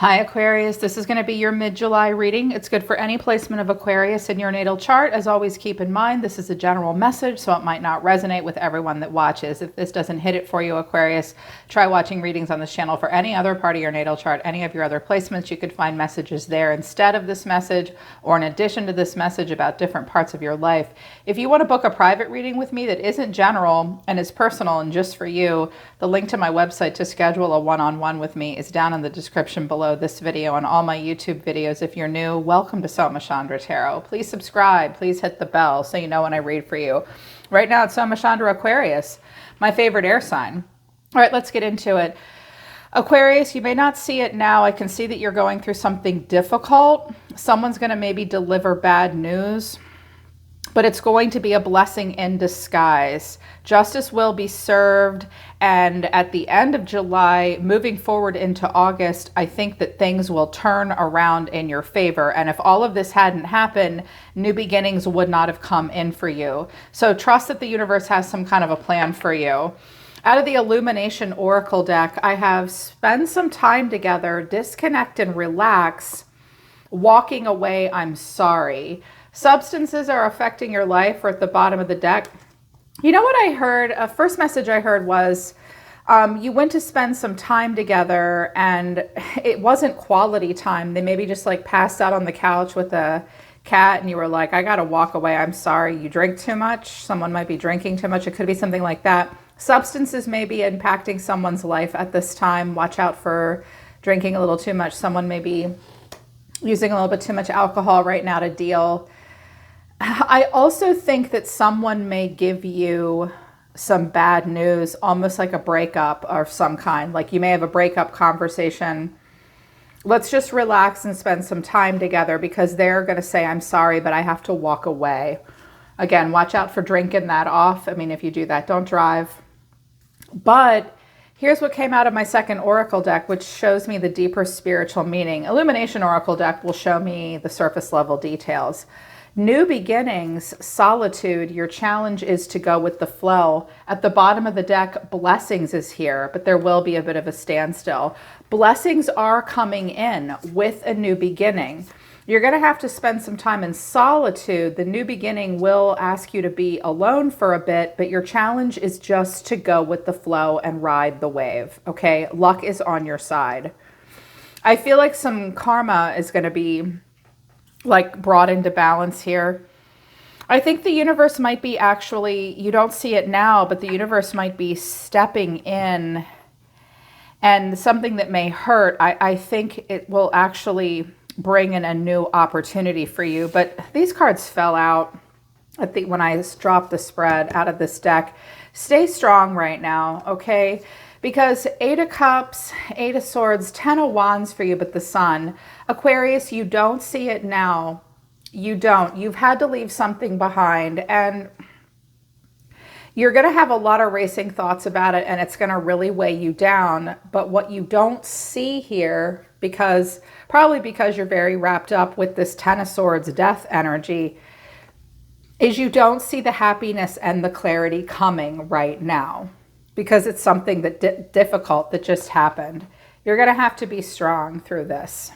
Hi Aquarius, this is going to be your mid-July reading. It's good for any placement of Aquarius in your natal chart. As always, keep in mind this is a general message, so it might not resonate with everyone that watches. If this doesn't hit it for you, Aquarius, try watching readings on this channel for any other part of your natal chart, any of your other placements. You could find messages there instead of this message or in addition to this message about different parts of your life. If you want to book a private reading with me that isn't general and is personal and just for you, the link to my website to schedule a one-on-one with me is down in the description below this video and all my YouTube videos. If you're new, welcome to Soma Chandra Tarot. Please subscribe. Please hit the bell so you know when I read for you. Right now it's Soma Chandra Aquarius, my favorite air sign. All right, let's get into it. Aquarius, you may not see it now. I can see that you're going through something difficult. Someone's going to maybe deliver bad news, but it's going to be a blessing in disguise. Justice will be served, and at the end of July, moving forward into August, I think that things will turn around in your favor. And if all of this hadn't happened, new beginnings would not have come in for you. So trust that the universe has some kind of a plan for you. Out of the Illumination Oracle deck, I have spend some time together, disconnect and relax, walking away, I'm sorry. Substances are affecting your life, or at the bottom of the deck. You know what I heard? First message I heard was you went to spend some time together and it wasn't quality time. They maybe just like passed out on the couch with a cat and you were like, I got to walk away. I'm sorry. You drink too much. Someone might be drinking too much. It could be something like that. Substances may be impacting someone's life at this time. Watch out for drinking a little too much. Someone may be using a little bit too much alcohol right now to deal. I also think that someone may give you some bad news, almost like a breakup of some kind. Like you may have a breakup conversation. Let's just relax and spend some time together because they're going to say, I'm sorry, but I have to walk away. Again, watch out for drinking that off. I mean, if you do that, don't drive. But here's what came out of my second Oracle deck, which shows me the deeper spiritual meaning. Illumination Oracle deck will show me the surface level details. New beginnings, solitude, your challenge is to go with the flow. At the bottom of the deck, blessings is here, but there will be a bit of a standstill. Blessings are coming in with a new beginning. You're going to have to spend some time in solitude. The new beginning will ask you to be alone for a bit, but your challenge is just to go with the flow and ride the wave, okay? Luck is on your side. I feel like some karma is going to be like brought into balance here. I think the universe might be actually, you don't see it now, but the universe might be stepping in, and something that may hurt, I think it will actually bring in a new opportunity for you. But these cards fell out when I dropped the spread out of this deck. Stay strong right now, okay? Because 8 of Cups, 8 of Swords, 10 of Wands for you, but the Sun. Aquarius, you don't see it now. You don't. You've had to leave something behind, and you're going to have a lot of racing thoughts about it, and it's going to really weigh you down. But what you don't see here, probably because you're very wrapped up with this 10 of Swords death energy, is you don't see the happiness and the clarity coming right now. Because it's something that difficult that just happened. You're going to have to be strong through this.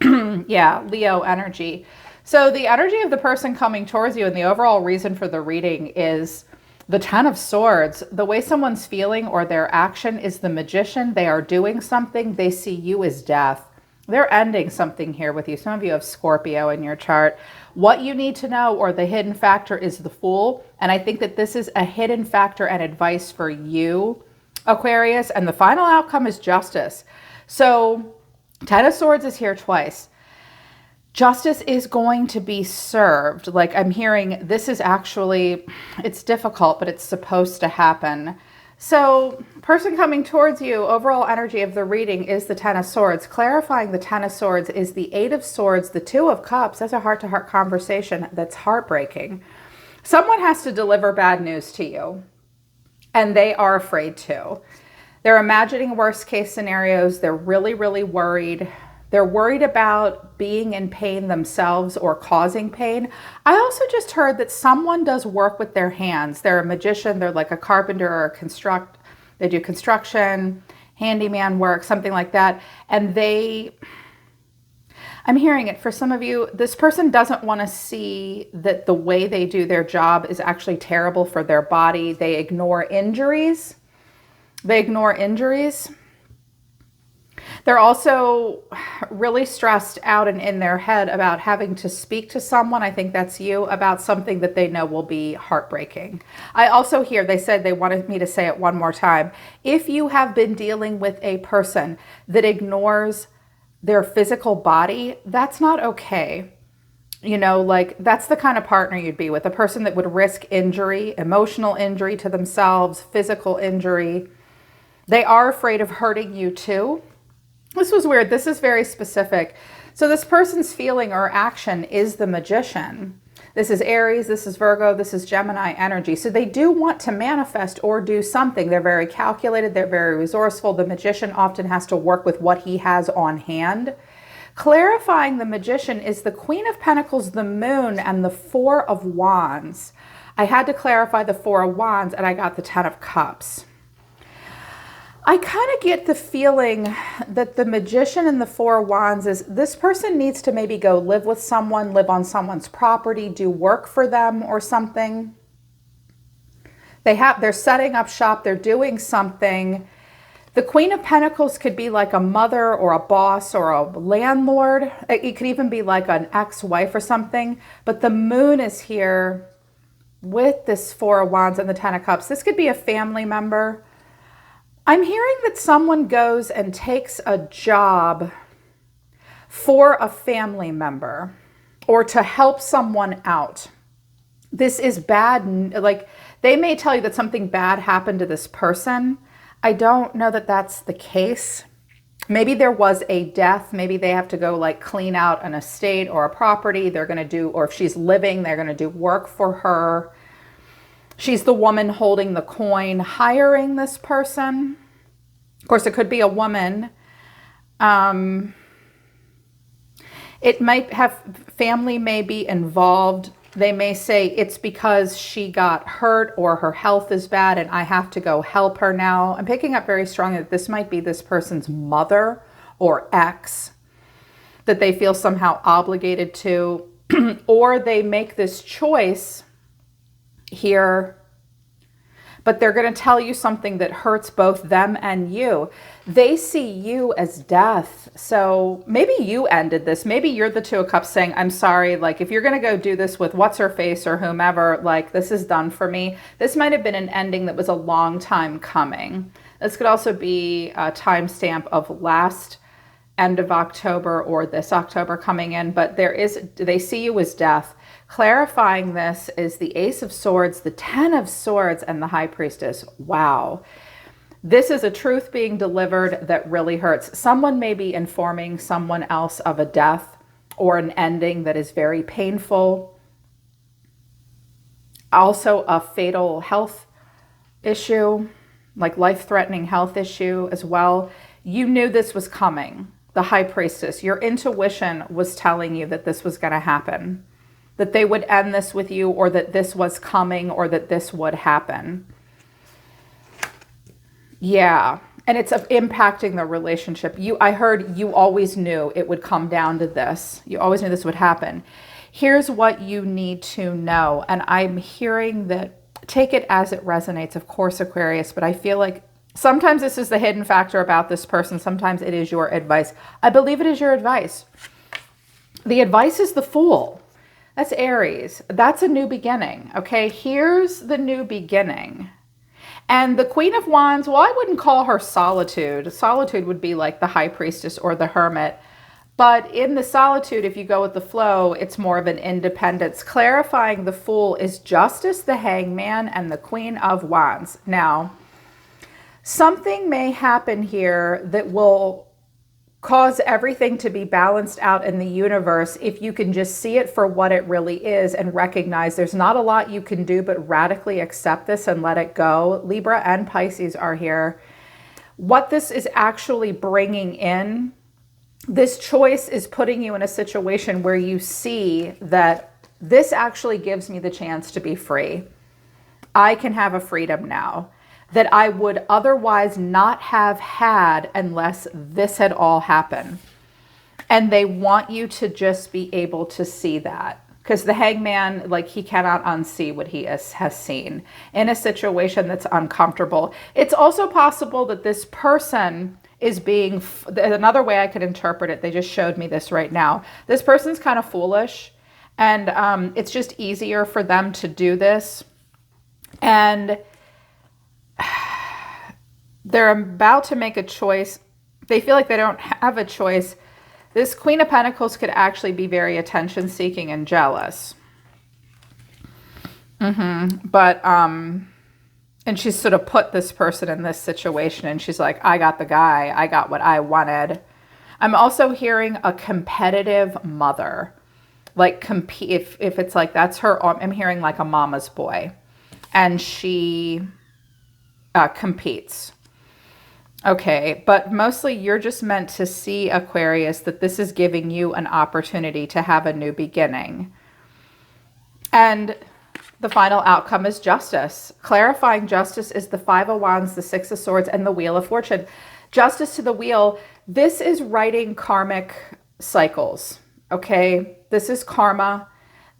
Yeah, Leo energy. So the energy of the person coming towards you and the overall reason for the reading is the 10 of Swords. The way someone's feeling or their action is the Magician. They are doing something. They see you as death. They're ending something here with you. Some of you have Scorpio in your chart. What you need to know, or the hidden factor, is the Fool. And I think that this is a hidden factor and advice for you, Aquarius. And the final outcome is justice. So 10 of Swords is here twice. Justice is going to be served. Like I'm hearing, this is actually, it's difficult, but it's supposed to happen. So person coming towards you, overall energy of the reading is the 10 of Swords. Clarifying the 10 of Swords is the 8 of Swords, the 2 of Cups. That's a heart-to-heart conversation that's heartbreaking. Someone has to deliver bad news to you, and they are afraid to. They're imagining worst-case scenarios. They're really, really worried. They're worried about being in pain themselves or causing pain. I also just heard that someone does work with their hands. They're a magician. They're like a carpenter or they do construction, handyman work, something like that. And they I'm hearing it for some of you. This person doesn't want to see that the way they do their job is actually terrible for their body. They ignore injuries. They ignore injuries. They're also really stressed out and in their head about having to speak to someone, I think that's you, about something that they know will be heartbreaking. I also hear, they said they wanted me to say it one more time. If you have been dealing with a person that ignores their physical body, that's not okay. You know, like that's the kind of partner you'd be with, a person that would risk injury, emotional injury to themselves, physical injury. They are afraid of hurting you too. This was weird. This is very specific. So this person's feeling or action is the Magician. This is Aries, this is Virgo, this is Gemini energy. So they do want to manifest or do something. They're very calculated, they're very resourceful. The Magician often has to work with what he has on hand. Clarifying the Magician is the Queen of Pentacles, the Moon, and the Four of Wands. I had to clarify the Four of Wands, and I got the Ten of Cups. I kind of get the feeling that the Magician and the Four of Wands is this person needs to maybe go live with someone, live on someone's property, do work for them or something. They're setting up shop, they're doing something. The Queen of Pentacles could be like a mother or a boss or a landlord. It could even be like an ex-wife or something. But the Moon is here with this Four of Wands and the Ten of Cups. This could be a family member. I'm hearing that someone goes and takes a job for a family member or to help someone out. This is bad. Like they may tell you that something bad happened to this person. I don't know that that's the case. Maybe there was a death. Maybe they have to go like clean out an estate or a property. They're going to do, or if she's living, they're going to do work for her. She's the woman holding the coin, hiring this person. Of course, it could be a woman. It might have, family may be involved. They may say it's because she got hurt or her health is bad and I have to go help her now. I'm picking up very strongly that this might be this person's mother or ex that they feel somehow obligated to, or they make this choice here, but they're going to tell you something that hurts both them and you. They see you as death. So maybe you ended this. Maybe you're the Two of Cups saying, I'm sorry, like if you're going to go do this with what's her face or whomever, like this is done for me. This might have been an ending that was a long time coming. This could also be a timestamp of last end of October or this October coming in, but they see you as death. Clarifying this is the Ace of Swords, the Ten of Swords, and the High Priestess. Wow. This is a truth being delivered that really hurts. Someone may be informing someone else of a death or an ending that is very painful. Also a fatal health issue, like life-threatening health issue as well. You knew this was coming. The High Priestess, your intuition was telling you that this was going to happen, that they would end this with you, or that this was coming, or that this would happen. Yeah, and it's impacting the relationship. I heard you always knew it would come down to this. You always knew this would happen. Here's what you need to know, and I'm hearing that, take it as it resonates, of course, Aquarius, but I feel like sometimes this is the hidden factor about this person. Sometimes it is your advice. I believe it is your advice. The advice is the Fool. That's Aries. That's a new beginning. Okay, here's the new beginning. And the Queen of Wands, well, I wouldn't call her Solitude. Solitude would be like the High Priestess or the Hermit. But in the Solitude, if you go with the flow, it's more of an independence. Clarifying the Fool is Justice, the Hangman, and the Queen of Wands. Now, something may happen here that will cause everything to be balanced out in the universe if you can just see it for what it really is and recognize there's not a lot you can do but radically accept this and let it go. Libra and Pisces are here. What this is actually bringing in, this choice is putting you in a situation where you see that this actually gives me the chance to be free. I can have a freedom now that I would otherwise not have had unless this had all happened. And they want you to just be able to see that. Because the hangman, like, he cannot unsee what he has seen in a situation that's uncomfortable. It's also possible that this person is being, another way I could interpret it, they just showed me this right now. This person's kind of foolish, and it's just easier for them to do this. And they're about to make a choice. They feel like they don't have a choice. This Queen of Pentacles could actually be very attention-seeking and jealous. But, and she's sort of put this person in this situation, and she's like, I got the guy. I got what I wanted. I'm also hearing a competitive mother. Like, compete. If it's like, that's her, I'm hearing like a mama's boy. And she competes. Okay, but mostly you're just meant to see, Aquarius, that this is giving you an opportunity to have a new beginning. And the final outcome is justice. Clarifying justice is the Five of Wands, the Six of Swords, and the Wheel of Fortune. Justice to the wheel. This is writing karmic cycles, okay? This is karma.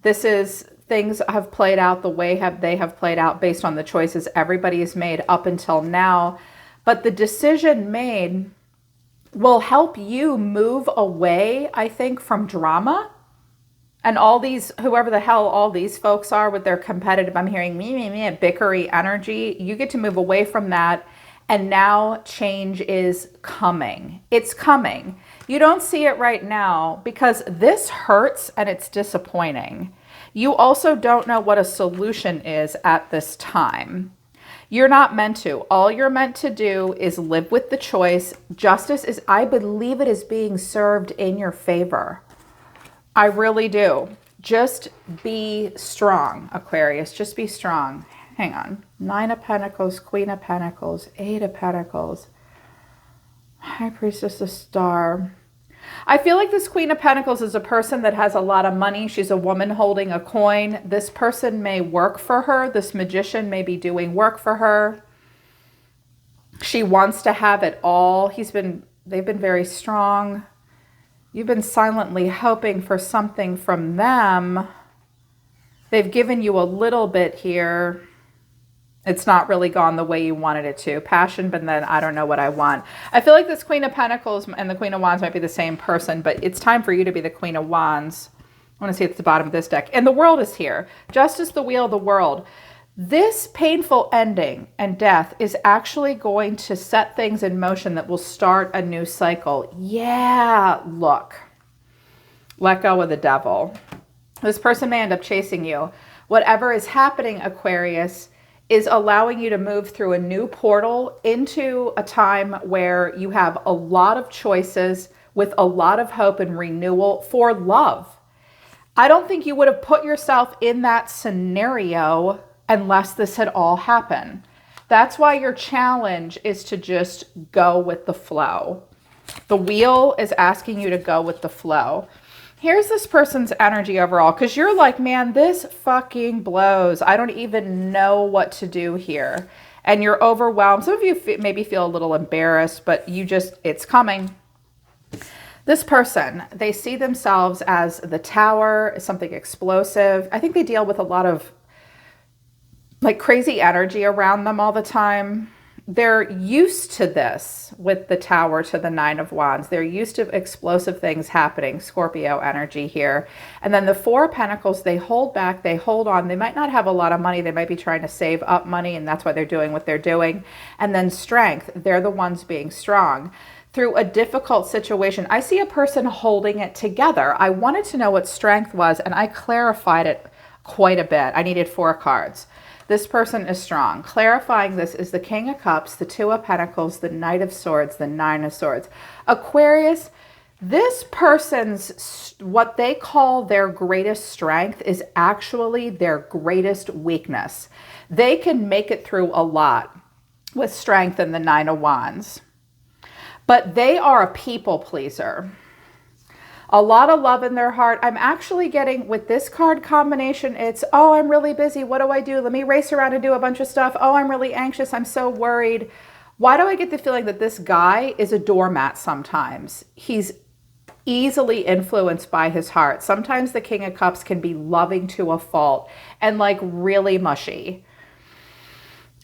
This is things have played out the way they have played out based on the choices everybody has made up until now. But the decision made will help you move away, I think, from drama. And all these, whoever the hell all these folks are with their competitive, I'm hearing me, bickery energy. You get to move away from that. And now change is coming. It's coming. You don't see it right now because this hurts and it's disappointing. You also don't know what a solution is at this time. You're not meant to. All you're meant to do is live with the choice. Justice is, I believe it is being served in your favor. I really do. Just be strong, Aquarius. Just be strong. Hang on. 9 of Pentacles, Queen of Pentacles, 8 of Pentacles, High Priestess of Star. I feel like this Queen of Pentacles is a person that has a lot of money. She's a woman holding a coin. This person may work for her. This magician may be doing work for her. She wants to have it all. They've been very strong. You've been silently hoping for something from them. They've given you a little bit here. It's not really gone the way you wanted it to. Passion, but then I don't know what I want. I feel like this Queen of Pentacles and the Queen of Wands might be the same person, but it's time for you to be the Queen of Wands. I want to see at the bottom of this deck. And the world is here. Justice, the wheel of the world. This painful ending and death is actually going to set things in motion that will start a new cycle. Yeah, look. Let go of the devil. This person may end up chasing you. Whatever is happening, Aquarius, is allowing you to move through a new portal into a time where you have a lot of choices with a lot of hope and renewal for love. I don't think you would have put yourself in that scenario unless this had all happened. That's why your challenge is to just go with the flow. The wheel is asking you to go with the flow. Here's this person's energy overall, because you're like, man, this fucking blows. I don't even know what to do here. And you're overwhelmed. Some of you maybe feel a little embarrassed, but it's coming. This person, they see themselves as the tower, something explosive. I think they deal with a lot of like crazy energy around them all the time. They're used to this with the tower to the 9 of Wands. They're used to explosive things happening, Scorpio energy here. And then the 4 of Pentacles, they hold back, they hold on. They might not have a lot of money. They might be trying to save up money, and that's why they're doing what they're doing. And then strength, they're the ones being strong. Through a difficult situation, I see a person holding it together. I wanted to know what strength was, and I clarified it quite a bit. I needed 4 cards. This person is strong. Clarifying this is the King of Cups, the 2 of Pentacles, the Knight of Swords, the 9 of Swords. Aquarius, this person's, what they call their greatest strength is actually their greatest weakness. They can make it through a lot with strength in the 9 of Wands. But they are a people pleaser. A lot of love in their heart. I'm actually getting, with this card combination, it's, oh, I'm really busy. What do I do? Let me race around and do a bunch of stuff. Oh, I'm really anxious. I'm so worried. Why do I get the feeling that this guy is a doormat sometimes? He's easily influenced by his heart. Sometimes the King of Cups can be loving to a fault and like really mushy.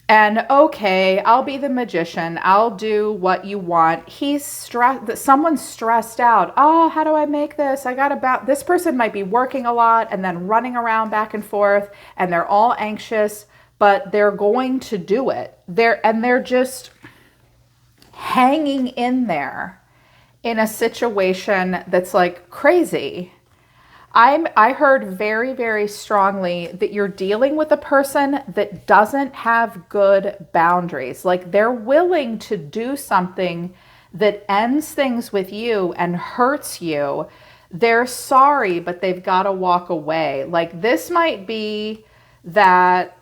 And okay, I'll be the magician. I'll do what you want. He's stressed. Someone's stressed out. Oh, how do I make this? This person might be working a lot and then running around back and forth, and they're all anxious, but they're going to do it. They're just hanging in there in a situation that's like crazy. I heard very, very strongly that you're dealing with a person that doesn't have good boundaries. Like they're willing to do something that ends things with you and hurts you. They're sorry, but they've got to walk away. Like this might be that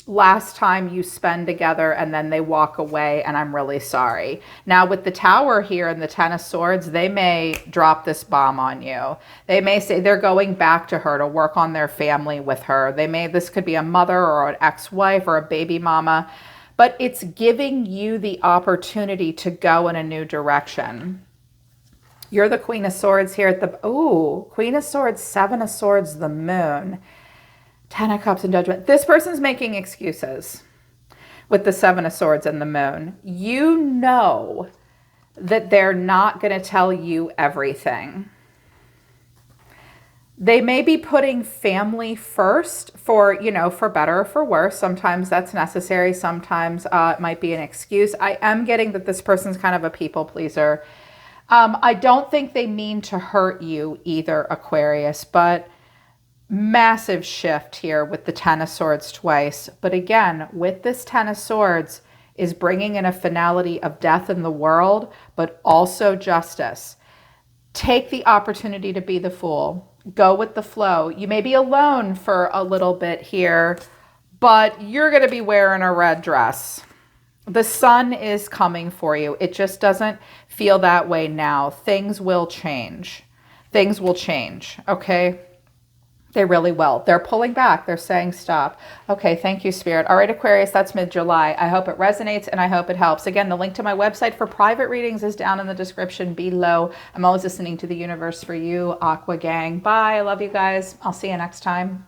last time you spend together and then they walk away and I'm really sorry. Now with the Tower here and the Ten of Swords, they may drop this bomb on you. They may say they're going back to her to work on their family with her. This could be a mother or an ex-wife or a baby mama, but it's giving you the opportunity to go in a new direction. You're the Queen of Swords here at the, Queen of Swords, Seven of Swords, the Moon. Ten of Cups and Judgment. This person's making excuses with the Seven of Swords and the Moon. You know that they're not going to tell you everything. They may be putting family first for better or for worse. Sometimes that's necessary. Sometimes it might be an excuse. I am getting that this person's kind of a people pleaser. I don't think they mean to hurt you either, Aquarius, but massive shift here with the Ten of Swords twice. But again, with this Ten of Swords is bringing in a finality of death in the world, but also justice. Take the opportunity to be the fool. Go with the flow. You may be alone for a little bit here, but you're going to be wearing a red dress. The sun is coming for you. It just doesn't feel that way now. Things will change. Things will change, okay? They really will. They're pulling back. They're saying stop. Okay, thank you, Spirit. All right, Aquarius, that's mid-July. I hope it resonates and I hope it helps. Again, the link to my website for private readings is down in the description below. I'm always listening to the universe for you, Aqua Gang. Bye. I love you guys. I'll see you next time.